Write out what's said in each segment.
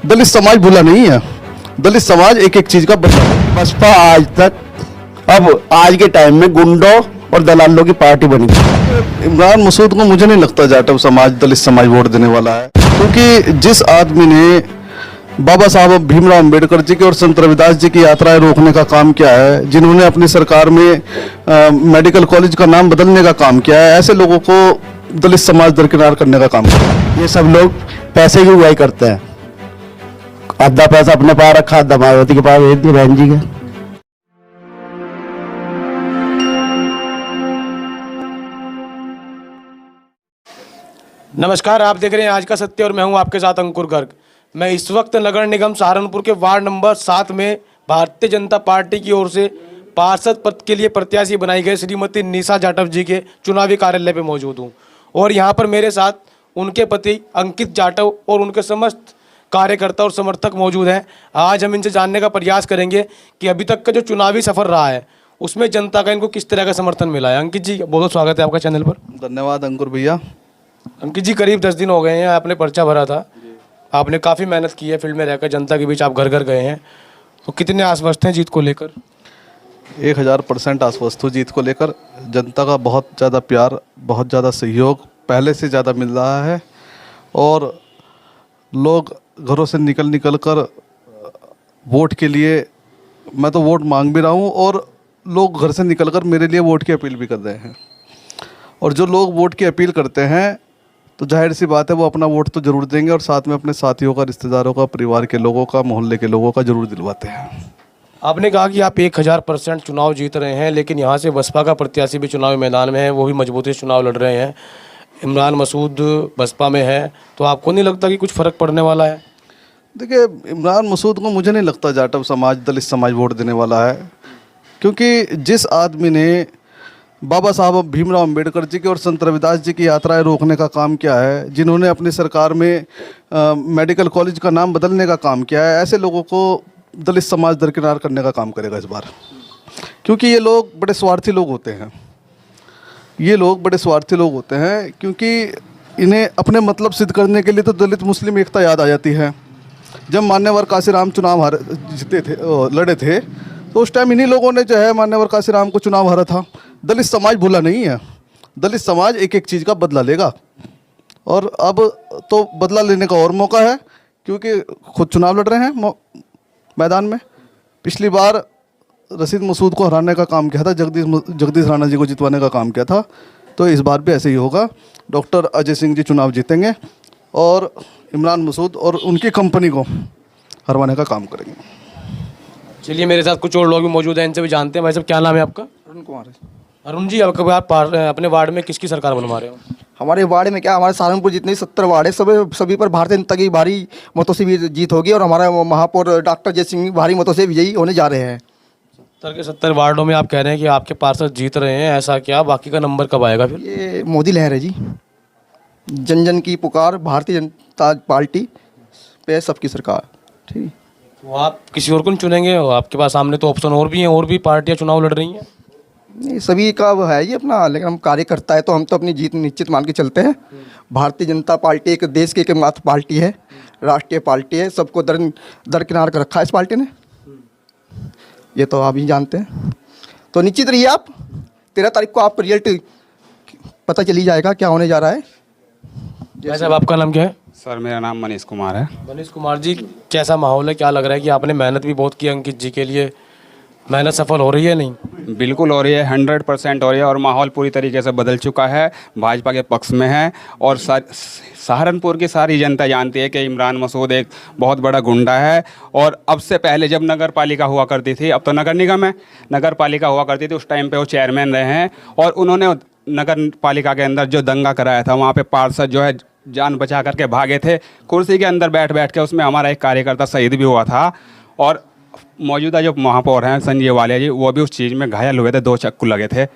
दलित समाज भूला नहीं है। दलित समाज एक एक चीज का बदला। बसपा आज तक, अब आज के टाइम में गुंडों और दलालों की पार्टी बनी। इमरान मसूद को मुझे नहीं लगता जाटव समाज दलित समाज वोट देने वाला है, क्योंकि जिस आदमी ने बाबा साहब भीमराव अंबेडकर जी की और संत रविदास जी की यात्राएं रोकने का काम किया है, जिन्होंने अपनी सरकार में मेडिकल कॉलेज का नाम बदलने का काम किया है, ऐसे लोगों को दलित समाज दरकिनार करने का काम किया है। ये सब लोग पैसे की उगाई करते हैं, आधा पैसा अपने पास रखा, आधा मायावती के पास भेज दिया बहन जी के। नमस्कार, आप देख रहे हैं आज का सत्य और मैं हूं आपके साथ अंकुर गर्ग। मैं इस वक्त नगर निगम सहारनपुर के वार्ड नंबर 7 में भारतीय जनता पार्टी की ओर से पार्षद पद के लिए प्रत्याशी बनाई गई श्रीमती निशा जाटव जी के चुनावी कार्यालय पे मौजूद हूं और यहां पर मेरे साथ उनके पति अंकित जाटव और उनके समस्त कार्यकर्ता और समर्थक मौजूद हैं। आज हम इनसे जानने का प्रयास करेंगे कि अभी तक का जो चुनावी सफर रहा है उसमें जनता का इनको किस तरह का समर्थन मिला है। अंकित जी, बहुत बहुत स्वागत है आपका चैनल पर। धन्यवाद अंकुर भैया। अंकित जी, करीब 10 दिन हो गए हैं, आपने पर्चा भरा था, आपने काफ़ी मेहनत की है फील्ड में रहकर, जनता के बीच आप घर घर गए हैं, तो कितने आश्वस्त हैं जीत को लेकर? 1000% आश्वस्त हूँ जीत को लेकर। जनता का बहुत ज़्यादा प्यार, बहुत ज़्यादा सहयोग पहले से ज़्यादा मिल रहा है और लोग घरों से निकल कर वोट के लिए, मैं तो वोट मांग भी रहा हूँ और लोग घर से निकल कर मेरे लिए वोट की अपील भी कर रहे हैं। और जो लोग वोट की अपील करते हैं तो जाहिर सी बात है वो अपना वोट तो ज़रूर देंगे और साथ में अपने साथियों का, रिश्तेदारों का, परिवार के लोगों का, मोहल्ले के लोगों का ज़रूर दिलवाते हैं। आपने कहा कि आप 1000% चुनाव जीत रहे हैं, लेकिन यहाँ से बसपा का प्रत्याशी भी चुनावी मैदान में है, वो भी मजबूती से चुनाव लड़ रहे हैं। इमरान मसूद बसपा में है, तो आपको नहीं लगता कि कुछ फ़र्क पड़ने वाला है? देखिए, इमरान मसूद को मुझे नहीं लगता जाटव समाज दलित समाज वोट देने वाला है, क्योंकि जिस आदमी ने बाबा साहब भीमराव अंबेडकर जी की और संत रविदास जी की यात्राएं रोकने का काम किया है, जिन्होंने अपनी सरकार में मेडिकल कॉलेज का नाम बदलने का काम किया है, ऐसे लोगों को दलित समाज दरकिनार करने का काम करेगा इस बार। क्योंकि ये लोग बड़े स्वार्थी लोग होते हैं, ये लोग बड़े स्वार्थी लोग होते हैं, क्योंकि इन्हें अपने मतलब सिद्ध करने के लिए तो दलित मुस्लिम एकता याद आ जाती है। जब मान्यवर काशीराम चुनाव लड़े थे तो उस टाइम इन्हीं लोगों ने जो है मान्यवर काशीराम को चुनाव हारा था। दलित समाज भूला नहीं है। दलित समाज एक एक चीज़ का बदला लेगा और अब तो बदला लेने का और मौका है, क्योंकि खुद चुनाव लड़ रहे हैं मैदान में। पिछली बार रशीद मसूद को हराने का काम किया था, जगदीश राणा जी को जितवाने का काम किया था, तो इस बार भी ऐसे ही होगा। डॉक्टर अजय सिंह जी चुनाव जीतेंगे और इमरान मसूद और उनकी कंपनी को हरवाने का काम करेंगे। चलिए, मेरे साथ कुछ और लोग भी मौजूद हैं, इनसे भी जानते हैं। भाई साहब, क्या नाम है आपका? अरुण कुमार है। अरुण जी, आप अपने वार्ड में किसकी सरकार बनवा रहे हो? हमारे वार्ड में क्या, हमारे सहारनपुर जितने 70 वार्ड है सभी पर भारतीय जनता की भारी मतों से भी जीत होगी और हमारा महापौर डॉक्टर जय सिंह भारी मतों से विजयी होने जा रहे हैं। 70 के 70 वार्डों में आप कह रहे हैं कि आपके पार्षद जीत रहे हैं, ऐसा क्या? बाकी का नंबर कब आएगा फिर? ये मोदी लहर है जी, जन जन की पुकार, भारतीय जनता पार्टी पे सबकी सरकार। ठीक, तो आप किसी और को नहीं चुनेंगे? आपके पास सामने तो ऑप्शन और भी हैं, और भी पार्टियां चुनाव लड़ रही हैं। नहीं, सभी का वो है ये अपना, लेकिन हम कार्यकर्ता है तो हम तो अपनी जीत निश्चित मान के चलते हैं। भारतीय जनता पार्टी एक देश की एकमात्र पार्टी है, राष्ट्रीय पार्टी है, सबको दरकिनार कर रखा है इस पार्टी ने, ये तो आप ही जानते हैं। तो निश्चित रहिए आप, 13 तारीख को आप रिजल्ट पता चल ही जाएगा क्या होने जा रहा है। भाई साहब, आपका नाम क्या है? सर, मेरा नाम मनीष कुमार है। मनीष कुमार जी, कैसा माहौल है? क्या लग रहा है कि आपने मेहनत भी बहुत की अंकित जी के लिए, मेहनत सफल हो रही है? नहीं, बिल्कुल हो रही है, 100% हो रही है और माहौल पूरी तरीके से बदल चुका है, भाजपा के पक्ष में है। और सहारनपुर की सारी जनता जानती है कि इमरान मसूद एक बहुत बड़ा गुंडा है। और अब से पहले जब नगर पालिका हुआ करती थी, अब तो नगर निगम है, नगर पालिका हुआ करती थी, उस टाइम पे वो चेयरमैन रहे हैं और उन्होंने नगर पालिका के अंदर जो दंगा कराया था, वहाँ पे पार्षद जो है जान बचा करके भागे थे, कुर्सी के अंदर बैठ बैठ के। उसमें हमारा एक कार्यकर्ता शहीद भी हुआ था और मौजूदा जो महापौर हैं संजय वालिया जी, वो भी उस चीज़ में घायल हुए थे, 2 चक्कू लगे थे।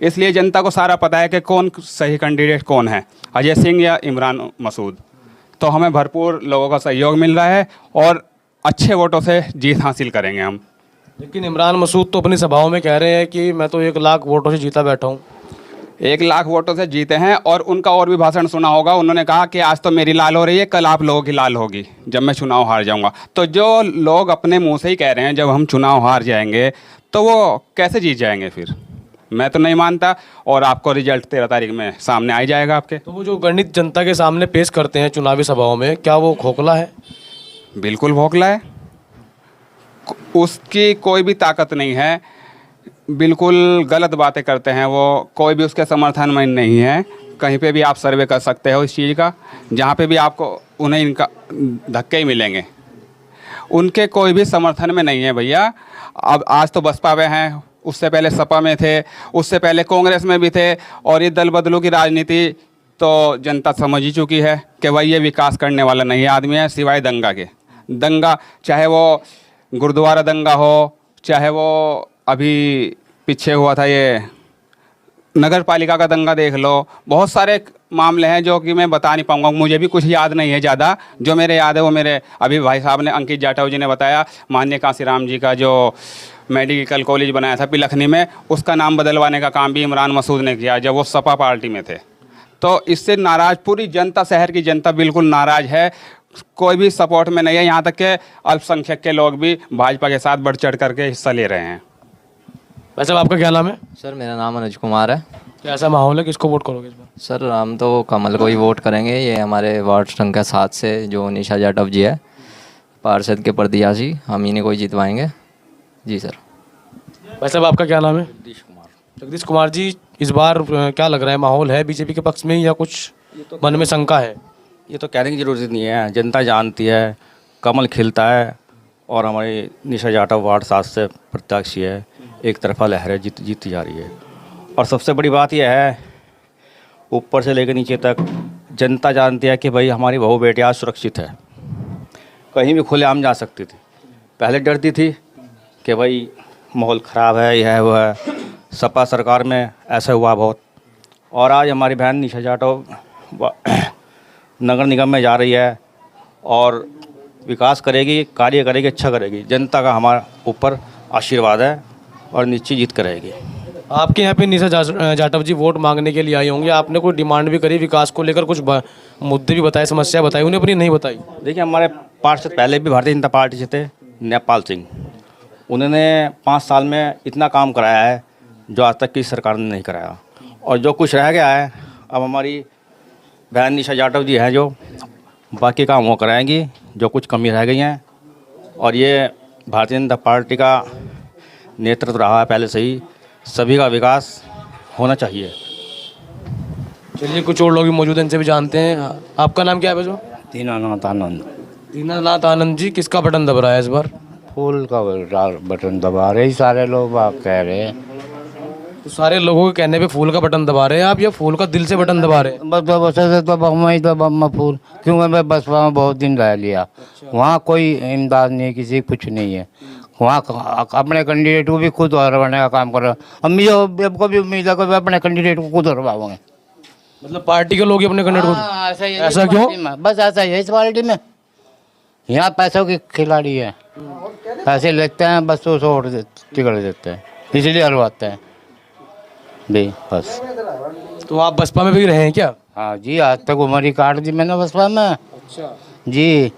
इसलिए जनता को सारा पता है कि कौन सही कैंडिडेट कौन है, अजय सिंह या इमरान मसूद। तो हमें भरपूर लोगों का सहयोग मिल रहा है और अच्छे वोटों से जीत हासिल करेंगे हम। लेकिन इमरान मसूद तो अपनी सभाओं में कह रहे हैं कि मैं तो 1 लाख वोटों से जीता बैठा हूँ। 1 लाख वोटों से जीते हैं। और उनका और भी भाषण सुना होगा, उन्होंने कहा कि आज तो मेरी लाल हो रही है, कल आप लोगों की लाल होगी जब मैं चुनाव हार जाऊंगा। तो जो लोग अपने मुंह से ही कह रहे हैं जब हम चुनाव हार जाएंगे तो वो कैसे जीत जाएंगे फिर? मैं तो नहीं मानता। और आपको रिजल्ट 13 तारीख में सामने आ ही जाएगा आपके। तो वो जो गणित जनता के सामने पेश करते हैं चुनावी सभाओं में, क्या वो खोखला है? बिल्कुल खोखला है, उसकी कोई भी ताकत नहीं है, बिल्कुल गलत बातें करते हैं वो, कोई भी उसके समर्थन में नहीं है। कहीं पे भी आप सर्वे कर सकते हो इस चीज़ का, जहाँ पे भी आपको उन्हें इनका धक्के ही मिलेंगे, उनके कोई भी समर्थन में नहीं है भैया। अब आज तो बसपा में हैं, उससे पहले सपा में थे, उससे पहले कांग्रेस में भी थे। और ये दल बदलू की राजनीति तो जनता समझ ही चुकी है कि भाई ये विकास करने वाला नहीं आदमी है, सिवाय दंगा के। दंगा, चाहे वो गुरुद्वारा दंगा हो, चाहे वो अभी पीछे हुआ था ये नगर पालिका का दंगा देख लो, बहुत सारे मामले हैं जो कि मैं बता नहीं पाऊंगा, मुझे भी कुछ याद नहीं है ज़्यादा। जो मेरे याद है वो मेरे अभी भाई साहब ने, अंकित जाटव जी ने बताया, माननीय कांसीराम जी का जो मेडिकल कॉलेज बनाया था पिलखनी में, उसका नाम बदलवाने का काम भी इमरान मसूद ने किया जब वो सपा पार्टी में थे। तो इससे नाराज़ पूरी जनता, शहर की जनता बिल्कुल नाराज़ है, कोई भी सपोर्ट में नहीं है। यहाँ तक के अल्पसंख्यक के लोग भी भाजपा के साथ बढ़ चढ़ करके हिस्सा ले रहे हैं। वैसे आपका क्या नाम है? सर मेरा नाम अनुज कुमार है। कैसा माहौल है, किसको वोट करोगे इस बार? सर हम तो कमल को ही वोट करेंगे। ये हमारे वार्ड संख्या 7 से जो निशा जाटव जी है, पार्षद के प्रत्याशी, हम इन्हीं को ही जितवाएंगे जी सर। वैसे आपका क्या नाम है? जगदीश कुमार जी, इस बार क्या लग रहा है, माहौल है बीजेपी के पक्ष में या कुछ मन में शंका है? ये तो कहने की ज़रूरत नहीं है, जनता जानती है, कमल खिलता है। और हमारी निशा जाटव वार्ड 7 से प्रत्याशी है, एक तरफा लहर है, जीती जा रही है। और सबसे बड़ी बात यह है, ऊपर से लेकर नीचे तक जनता जानती है कि भाई हमारी बहू बेटी आज सुरक्षित है, कहीं भी खुलेआम जा सकती थी। पहले डरती थी कि भाई माहौल ख़राब है, यह है वो है, सपा सरकार में ऐसा हुआ बहुत। और आज हमारी बहन निशा जाटव नगर निगम में जा रही है और विकास करेगी, कार्य करेगी, अच्छा करेगी। जनता का हमारा ऊपर आशीर्वाद है और निश्चित जीत करेगी। आपके यहाँ पे निशा जाटव जी वोट मांगने के लिए आई होंगे, आपने कोई डिमांड भी करी विकास को लेकर, कुछ मुद्दे भी बताए, समस्या बताई, उन्हें अपनी नहीं बताई? देखिए, हमारे पार्षद पहले भी भारतीय जनता पार्टी से थे, नेपाल सिंह, उन्होंने 5 साल में इतना काम कराया है जो आज तक की सरकार ने नहीं कराया। और जो कुछ रह गया है, अब हमारी बहन निशा जाटव जी हैं जो बाकी काम वो कराएंगी, जो कुछ कमी रह गई हैं। और ये भारतीय जनता पार्टी का नेतृत्व रहा है पहले से ही, सभी का विकास होना चाहिए। चलिए, कुछ और लोग भी मौजूद हैं, इनसे भी जानते हैं। आपका नाम क्या है भाई? दीनानाथ आनंद। दीनानाथ आनंद जी, किसका बटन दब रहा है इस बार? फूल का बटन दबा रहे ही सारे लोग आप कह रहे हैं। तो सारे लोगों के कहने पे फूल का बटन दबा रहे हैं आप, या फूल का दिल से बटन दबा रहे हैं? बस फूल, क्योंकि मैं बसपा में बहुत दिन रह लिया। वहाँ कोई इमदाद नहीं है, किसी कुछ नहीं है। वहाँ अपने कैंडिडेट को भी खुद हरवाने का काम कर रहा है। हम को भी उम्मीद है कि अपने कैंडिडेट को खुद हरवाएंगे। मतलब पार्टी के लोग ही अपने कैंडिडेट को? ऐसा क्यों? बस ऐसा ही है इस पार्टी में, यहाँ पैसों की खिलाड़ी है, पैसे लेते हैं बस तो वोट टिकट देते हैं, इसलिए हरवाते हैं भी बस। तो आप बसपा में भी रहे हैं क्या? हाँ जी, आज तक उम्र ही काट दी मैंने बसपा में। अच्छा जी।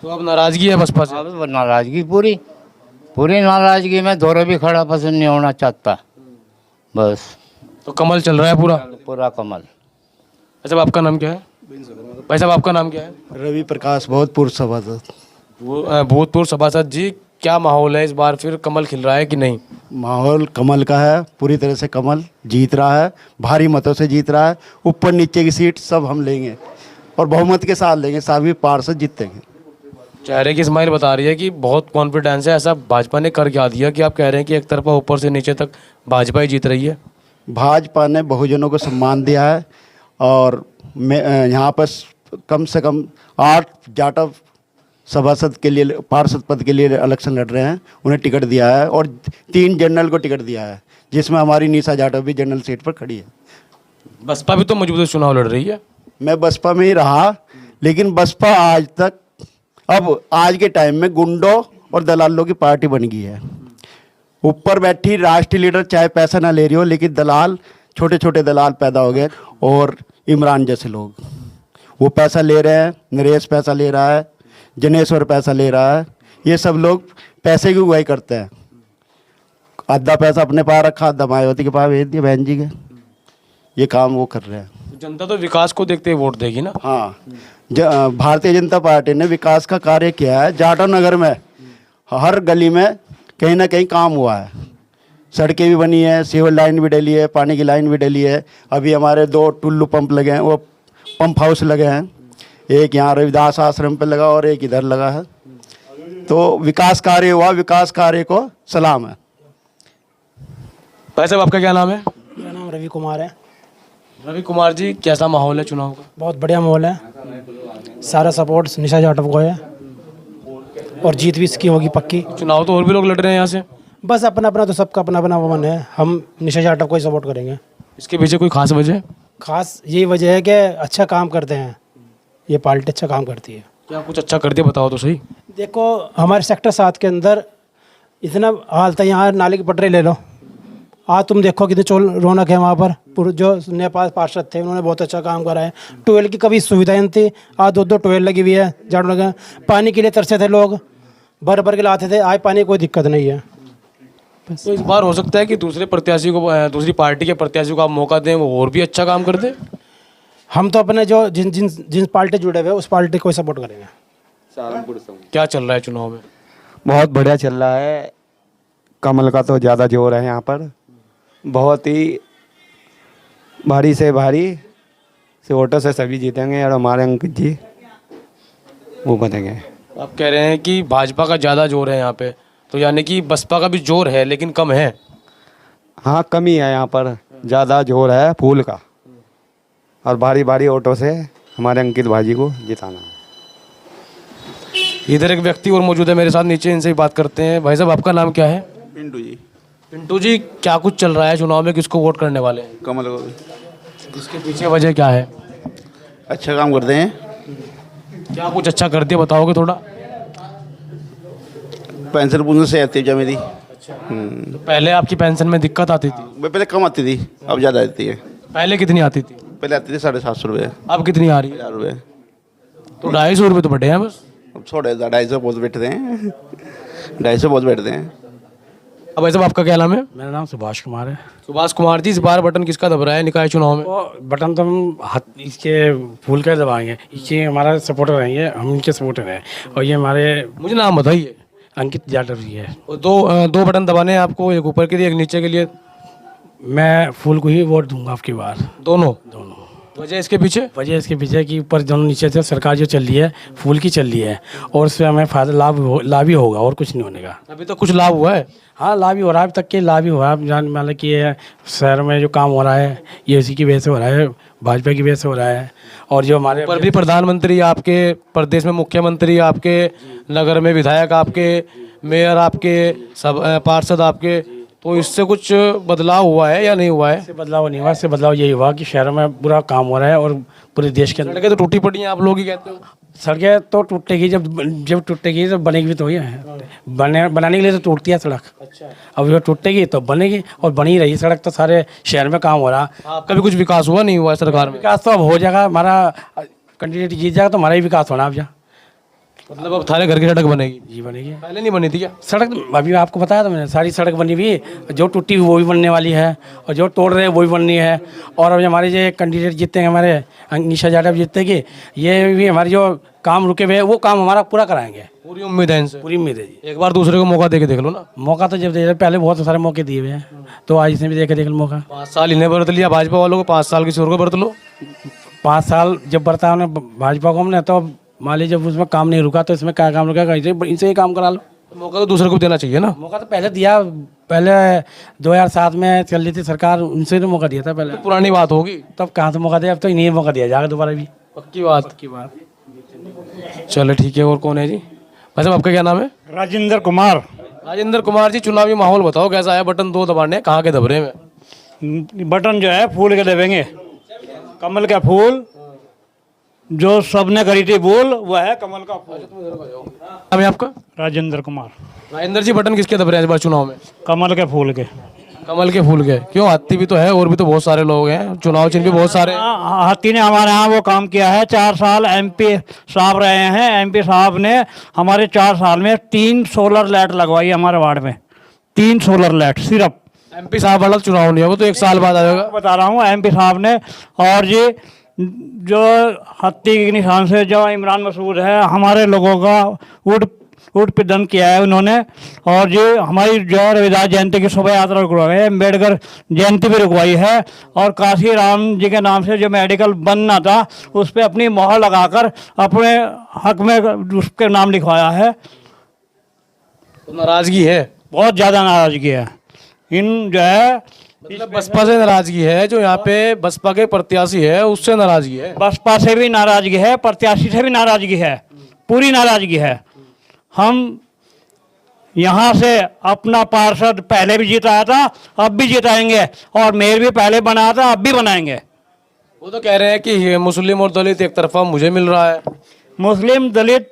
तो अब नाराजगी है बसपा से? अब नाराजगी पूरी नाराजगी में दौरे भी खड़ा पसंद नहीं होना चाहता बस। तो कमल चल रहा है पूरा कमल। अच्छा, आपका नाम क्या है भाई साहब? आपका नाम क्या है? रवि प्रकाश, भूतपूर्व सभासद। भूतपूर्व सभासद जी, क्या माहौल है इस बार, फिर कमल खिल रहा है कि नहीं? माहौल कमल का है, पूरी तरह से कमल जीत रहा है, भारी मतों से जीत रहा है। ऊपर नीचे की सीट सब हम लेंगे और बहुमत के साथ लेंगे, सभी पार्षद जीतेंगे। चेहरे की स्माइल बता रही है कि बहुत कॉन्फिडेंस है। ऐसा भाजपा ने कर क्या दिया कि आप कह रहे हैं कि एक तरफा ऊपर से नीचे तक भाजपा ही जीत रही है? भाजपा ने बहुजनों को सम्मान दिया है और यहाँ पर कम से कम 8 जाटव सभासद के लिए, पार्षद पद के लिए इलेक्शन लड़ रहे हैं, उन्हें टिकट दिया है। और 3 जनरल को टिकट दिया है, जिसमें हमारी निशा जाटव भी जनरल सीट पर खड़ी है। बसपा भी तो मौजूदा चुनाव लड़ रही है। मैं बसपा में ही रहा, लेकिन बसपा आज तक, अब आज के टाइम में गुंडों और दलालों की पार्टी बन गई है। ऊपर बैठी राष्ट्रीय लीडर चाहे पैसा ना ले रही हो, लेकिन दलाल छोटे छोटे दलाल पैदा हो गए और इमरान जैसे लोग वो पैसा ले रहे हैं, नरेश पैसा ले रहा है, जनेश्वर पैसा ले रहा है। ये सब लोग पैसे की उगाई करते हैं। आधा पैसा अपने पास रखा, आधा मायावती के पास भेज दिया बहन जी के। ये काम वो कर रहे हैं। जनता तो विकास को देखते हुए वोट देगी ना। हाँ, भारतीय जनता पार्टी ने विकास का कार्य किया है। जाटव नगर में हर गली में कहीं ना कहीं काम हुआ है। सड़कें भी बनी है, सीवर लाइन भी डली है, पानी की लाइन भी डली है। अभी हमारे 2 टुल्लू पंप लगे हैं, वो पंप हाउस लगे हैं। एक यहाँ रविदास आश्रम पे लगा और एक इधर लगा है। तो विकास कार्य हुआ, विकास कार्य को सलाम है। भाई साहब आपका क्या नाम है? मेरा नाम रवि कुमार है। रवि कुमार जी, कैसा माहौल है चुनाव का? बहुत बढ़िया माहौल है। सारा सपोर्ट निशा जाटव को है और जीत भी इसकी होगी पक्की। चुनाव तो और भी लोग लड़ रहे हैं यहाँ से। बस अपना अपना तो सबका अपना अपना मन है। हम निशा जाटव को ही सपोर्ट करेंगे। इसके पीछे कोई खास वजह? खास यही वजह है कि अच्छा काम करते हैं, ये पार्टी अच्छा काम करती है। क्या कुछ अच्छा कर दिया, बताओ तो सही। देखो हमारे सेक्टर 7 के अंदर इतना हालत है, यहाँ नाले की पटरी ले लो, आज तुम देखो कितनी चोल रौनक है वहाँ पर। पूरे जो नेपाल पार्षद थे उन्होंने बहुत अच्छा काम करा है। ट्वेल की कभी सुविधाएं नहीं थी, आज 2-2 ट्वेल लगी हुई है। जाटव नगर पानी के लिए तरसे थे लोग, भर भर के लाते थे, आज पानी की कोई दिक्कत नहीं है। तो इस बार हो सकता है कि दूसरे प्रत्याशी को, दूसरी पार्टी के प्रत्याशी को आप मौका दें, वो और भी अच्छा काम कर दे। हम तो अपने जो जिन पार्टी जुड़े हुए उस पार्टी को सपोर्ट करेंगे। क्या चल रहा है चुनाव में? बहुत बढ़िया चल रहा है। कमल का तो ज़्यादा जोर है यहाँ पर। बहुत ही भारी से वोटों से सभी जीतेंगे और हमारे अंकित जी वो बनेंगे। आप कह रहे हैं कि भाजपा का ज़्यादा जोर है यहाँ पे, तो यानी कि बसपा का भी जोर है लेकिन कम है। हाँ, कमी है यहाँ पर, ज़्यादा जोर है फूल का और भारी वोटों से हमारे अंकित भाजी को जिताना है। इधर एक व्यक्ति और मौजूद है मेरे साथ, नीचे इनसे ही बात करते हैं। भाई साहब आपका नाम क्या है? पिंटू जी। पिंटू जी, क्या कुछ चल रहा है चुनाव में, किसको वोट करने वाले हैं? कमल को। इसके पीछे वजह क्या है? अच्छा काम करते हैं। क्या कुछ अच्छा कर दिया, बताओगे थोड़ा? पेंशन पूंशन से आती है मेरी। तो पहले आपकी पेंशन में दिक्कत आती थी? पहले कम आती थी, अब ज़्यादा आती है। पहले कितनी आती थी? पहले आती थी 750 रुपये, अब कितनी आ रही है? 1000 रुपये। तो 250 रुपये तो बढ़े हैं बस। अब छोड़े 250 बहुत बैठते हैं, 250 बहुत बैठते हैं। अब ऐसा आपका क्या नाम है? मेरा नाम सुभाष कुमार है। सुभाष कुमार जी, इस बार बटन किसका दब रहा है निकाय चुनाव में? वो बटन तो हम इसके फूल का दबाएंगे, इसके हमारा सपोर्टर रहेंगे, हम इनके सपोर्टर हैं। और ये हमारे मुझे नाम बताइए। अंकित जाटव जी है। और दो बटन दबाने हैं आपको, एक ऊपर के लिए एक नीचे के लिए। मैं फूल को ही वोट दूंगा आपकी बार। दोनों? दोनों। वजह इसके पीछे? वजह इसके पीछे कि ऊपर दोनों नीचे से सरकार जो चल रही है फूल की चल रही है और उससे हमें फायदा लाभ ही होगा और कुछ नहीं होने का। अभी तो कुछ लाभ हुआ है। हाँ, लाभ ही हो रहा है, अब तक के लाभ ही हो रहा है। जान मतलब कि ये शहर में जो काम हो रहा है ये उसी की वजह से हो रहा है, भाजपा की वजह से हो रहा है। और जो हमारे पर भी प्रधानमंत्री आपके, प्रदेश में मुख्यमंत्री आपके, नगर में विधायक आपके, मेयर आपके, सब पार्षद आपके, तो इससे कुछ बदलाव हुआ है या नहीं हुआ है? इससे बदलाव नहीं हुआ। इससे बदलाव यही हुआ कि शहरों में बुरा काम हो रहा है और पूरे देश के अंदर। सड़कें तो टूटी पड़ी हैं, आप लोग ही कहते हो। सड़कें तो टूटेगी, जब टूटेगी तो बनेगी भी तो ही है। बनाने के लिए तो टूटती है सड़क। अच्छा। अब जो टूटेगी तो बनेगी और बनी रही सड़क। तो सारे शहर में काम हो रहा। आपका भी कुछ विकास हुआ नहीं हुआ है सरकार में? विकास तो अब हो जाएगा, हमारा कैंडिडेट जीत जाएगा तो हमारा ही विकास होना। अब जा मतलब अब थारे घर की सड़क बनेगी? जी बनेगी। पहले नहीं बनी थी क्या सड़क? अभी आपको बताया था मैंने, सारी सड़क बनी हुई है। जो टूटी हुई वो भी बनने वाली है और जो तोड़ रहे हैं वो भी बननी है। और अब हमारे जो कैंडिडेट जीतेंगे, हमारे निशा जाटव जीतेगी, ये भी हमारे जो काम रुके हुए हैं वो काम हमारा पूरा कराएंगे। पूरी उम्मीद है इनसे? पूरी उम्मीद है जी। एक बार दूसरे को मौका दे के देख लो ना। मौका तो जब दे रहे, पहले बहुत सारे मौके दिए हुए हैं, तो आज इसने भी देख लो मौका। 5 साल इन्हें बरत लिया भाजपा वालों को, 5 साल किसी और को बरत लो। 5 साल जब बरता उन्हें भाजपा को हमने, तो मान लीजिए जब उसमें काम नहीं रुका तो इसमें क्या काम रुकेगा? इनसे ही काम करा लो। मौका तो दूसरे को देना चाहिए ना। मौका तो पहले दिया, पहले 2007 में चल रही थी सरकार, उनसे तो मौका दिया था पहले। तो पुरानी बात होगी, तब कहाँ से मौका दिया? अब तो इन्हीं मौका दिया जाएगा दोबारा भी। पक्की बात की बात। चलो ठीक है। और कौन है जी? भाई साहब आपका क्या नाम है? राजेंद्र कुमार। राजेंद्र कुमार जी, चुनावी माहौल बताओ कैसा है? बटन 2 दबाने, कहाँ के दबरे में? बटन जो है फूल के दबेंगे, कमल का फूल जो सबने करी थी बोल, वो है कमल का फूल। नाम है आपका? राजेंद्र कुमार। राजेंद्र जी, बटन किसके दब रहे हैं इस बार चुनाव में? कमल के फूल के। कमल के फूल के क्यों? हाथी भी तो है और भी तो बहुत सारे लोग हैं, चुनाव चिन्ह भी बहुत सारे हैं। हाथी ने हमारे यहाँ वो काम किया है, 4 साल एमपी साहब रहे हैं। एमपी साहब ने हमारे 4 साल में 3 सोलर लाइट लगवाई हमारे वार्ड में, 3 सोलर लाइट सिर्फ। एमपी साहब वाला चुनाव नहीं होगा तो 1 साल बाद आएगा। बता रहा हूँ एमपी साहब ने। और जी जो हाथी के निशान से जो इमरान मसूद है, हमारे लोगों का उठ पिदन किया है उन्होंने। और जी हमारी जो रविदास जयंती की शोभा यात्रा रुकवाई है, अम्बेडकर जयंती भी रुकवाई है। और काशी राम जी के नाम से जो मेडिकल बनना था उस पर अपनी मोहर लगाकर अपने हक में उसके नाम लिखवाया है। तो नाराजगी है, बहुत ज़्यादा नाराजगी है। इन जो है मतलब बसपा से नाराजगी है, जो यहाँ पे बसपा के प्रत्याशी है उससे नाराजगी है। बसपा से भी नाराजगी है, प्रत्याशी से भी नाराजगी है, पूरी नाराजगी है। हम यहाँ से अपना पार्षद पहले भी जिताया था, अब भी जिताएंगे, और मेयर भी पहले बनाया था, अब भी बनाएंगे। वो तो कह रहे हैं कि मुस्लिम और दलित एक तरफा मुझे मिल रहा है। मुस्लिम दलित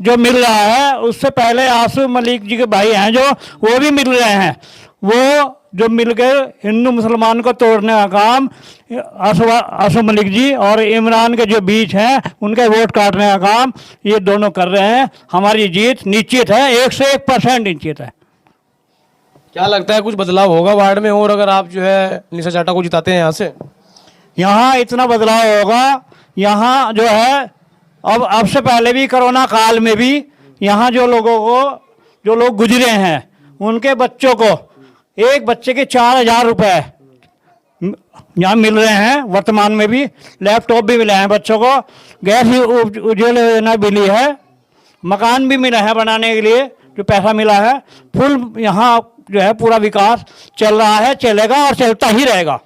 जो मिल रहा है उससे पहले आसू मलिक जी के भाई हैं जो, वो भी मिल रहे हैं। वो जो मिलकर हिंदू मुसलमान को तोड़ने का काम आसू मलिक जी और इमरान के जो बीच हैं उनके वोट काटने का काम ये दोनों कर रहे हैं। हमारी जीत निश्चित है, 101% निश्चित है। क्या लगता है कुछ बदलाव होगा वार्ड में, और अगर आप जो है निशा जाटा को जिताते हैं यहाँ से? यहाँ इतना बदलाव होगा, यहाँ जो है अब से पहले भी कोरोना काल में भी यहाँ जो लोग गुजरे हैं उनके बच्चों को एक बच्चे के 4,000 रुपये यहाँ मिल रहे हैं। वर्तमान में भी लैपटॉप भी मिले हैं बच्चों को, गैस उज्ज्वला योजना मिली है, मकान भी मिला है बनाने के लिए जो पैसा मिला है। फुल यहाँ जो है पूरा विकास चल रहा है, चलेगा और चलता ही रहेगा।